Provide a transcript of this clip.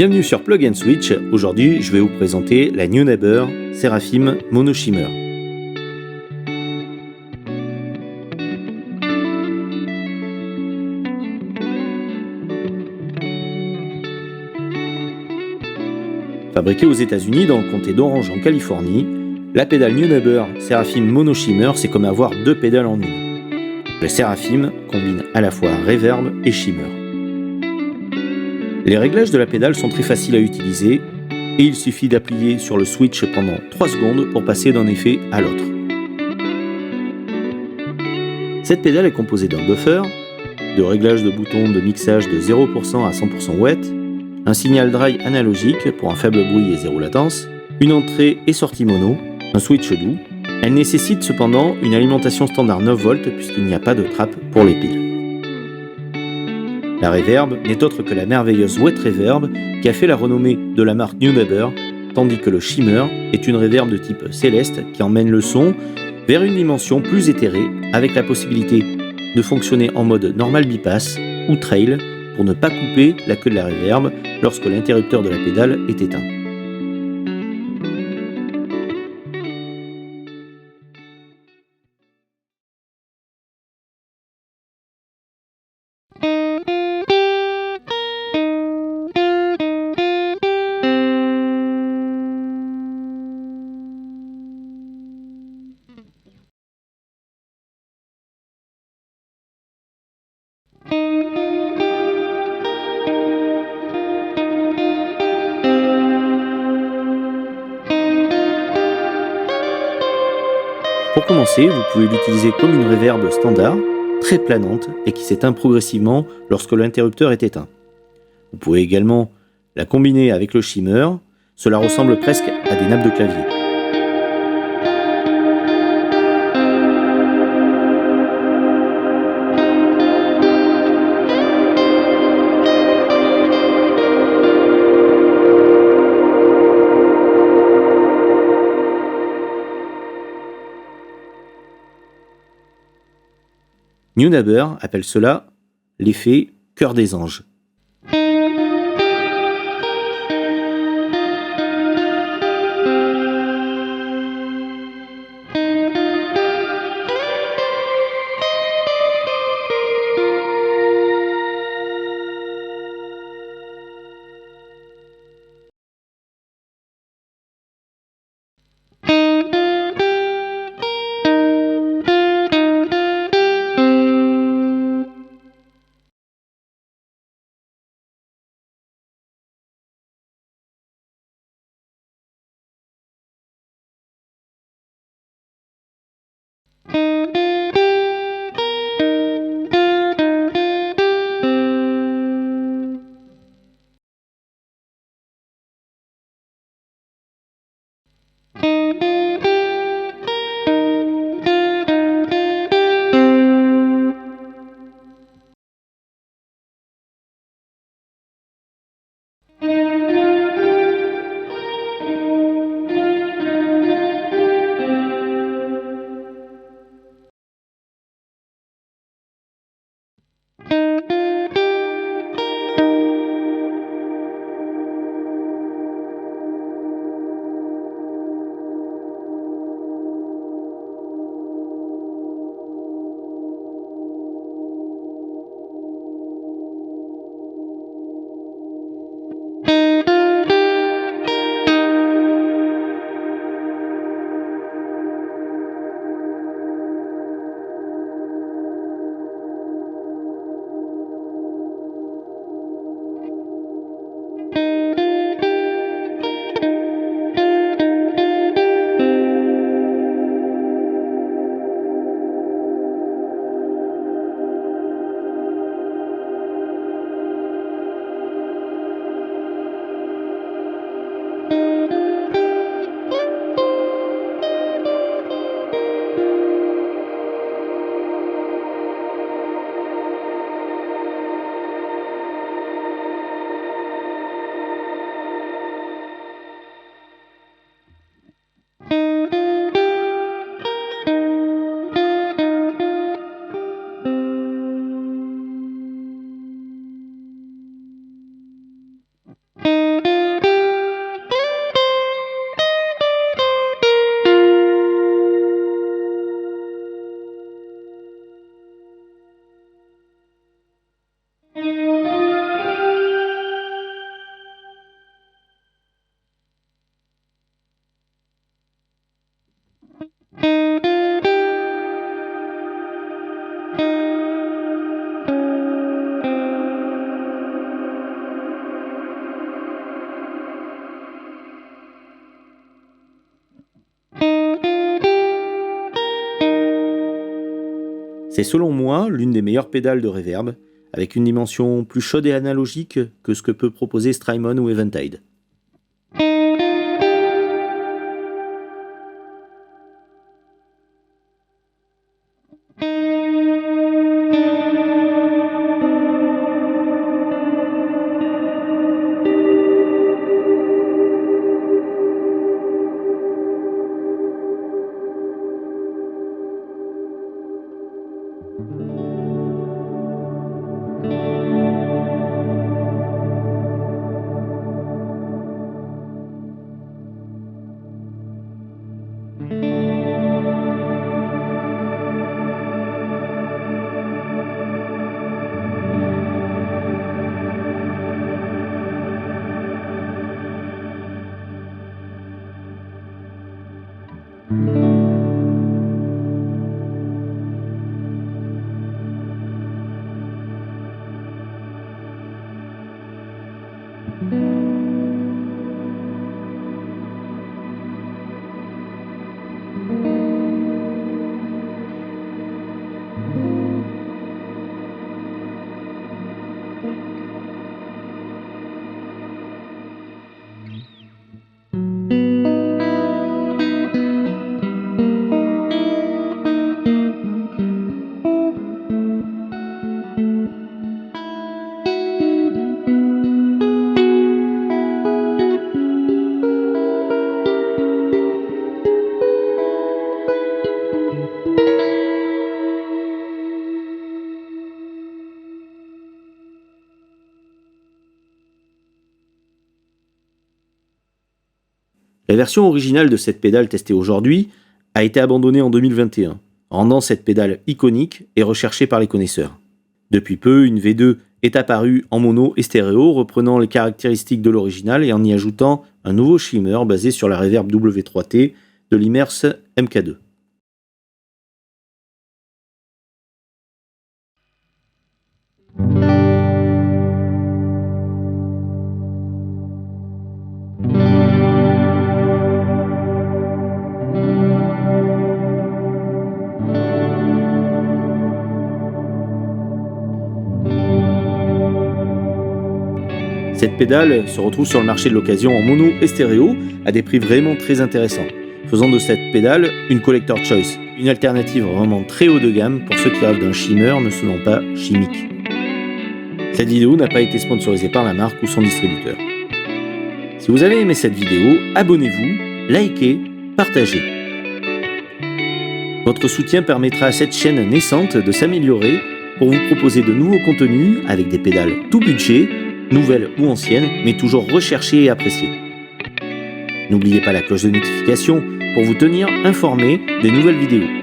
Bienvenue sur Plug & Switch. Aujourd'hui, je vais vous présenter la New Neighbor Seraphim Mono Shimmer. Fabriquée aux États-Unis dans le comté d'Orange en Californie, la pédale New Neighbor Seraphim Mono Shimmer, c'est comme avoir deux pédales en une. Le Seraphim combine à la fois reverb et shimmer. Les réglages de la pédale sont très faciles à utiliser et il suffit d'appuyer sur le switch pendant 3 secondes pour passer d'un effet à l'autre. Cette pédale est composée d'un buffer, de réglages de boutons de mixage de 0% à 100% wet, un signal dry analogique pour un faible bruit et zéro latence, une entrée et sortie mono, un switch doux. Elle nécessite cependant une alimentation standard 9 volts puisqu'il n'y a pas de trappe pour les piles. La reverb n'est autre que la merveilleuse Wet Reverb qui a fait la renommée de la marque New Neighbor, tandis que le Shimmer est une reverb de type céleste qui emmène le son vers une dimension plus éthérée avec la possibilité de fonctionner en mode normal bypass ou trail pour ne pas couper la queue de la reverb lorsque l'interrupteur de la pédale est éteint. Pour commencer, vous pouvez l'utiliser comme une reverb standard, très planante et qui s'éteint progressivement lorsque l'interrupteur est éteint. Vous pouvez également la combiner avec le shimmer, cela ressemble presque à des nappes de clavier. New Neighbor appelle cela l'effet cœur des anges. C'est selon moi l'une des meilleures pédales de reverb, avec une dimension plus chaude et analogique que ce que peut proposer Strymon ou Eventide. La version originale de cette pédale testée aujourd'hui a été abandonnée en 2021, rendant cette pédale iconique et recherchée par les connaisseurs. Depuis peu, une V2 est apparue en mono et stéréo, reprenant les caractéristiques de l'original et en y ajoutant un nouveau shimmer basé sur la reverb W3T de l'Immers MK2. Cette pédale se retrouve sur le marché de l'occasion en mono et stéréo à des prix vraiment très intéressants, faisant de cette pédale une collector choice, une alternative vraiment très haut de gamme pour ceux qui rêvent d'un shimmer ne sonnant pas chimique. Cette vidéo n'a pas été sponsorisée par la marque ou son distributeur. Si vous avez aimé cette vidéo, abonnez-vous, likez, partagez. Votre soutien permettra à cette chaîne naissante de s'améliorer pour vous proposer de nouveaux contenus avec des pédales tout budget, nouvelles ou anciennes, mais toujours recherchées et appréciées. N'oubliez pas la cloche de notification pour vous tenir informé des nouvelles vidéos.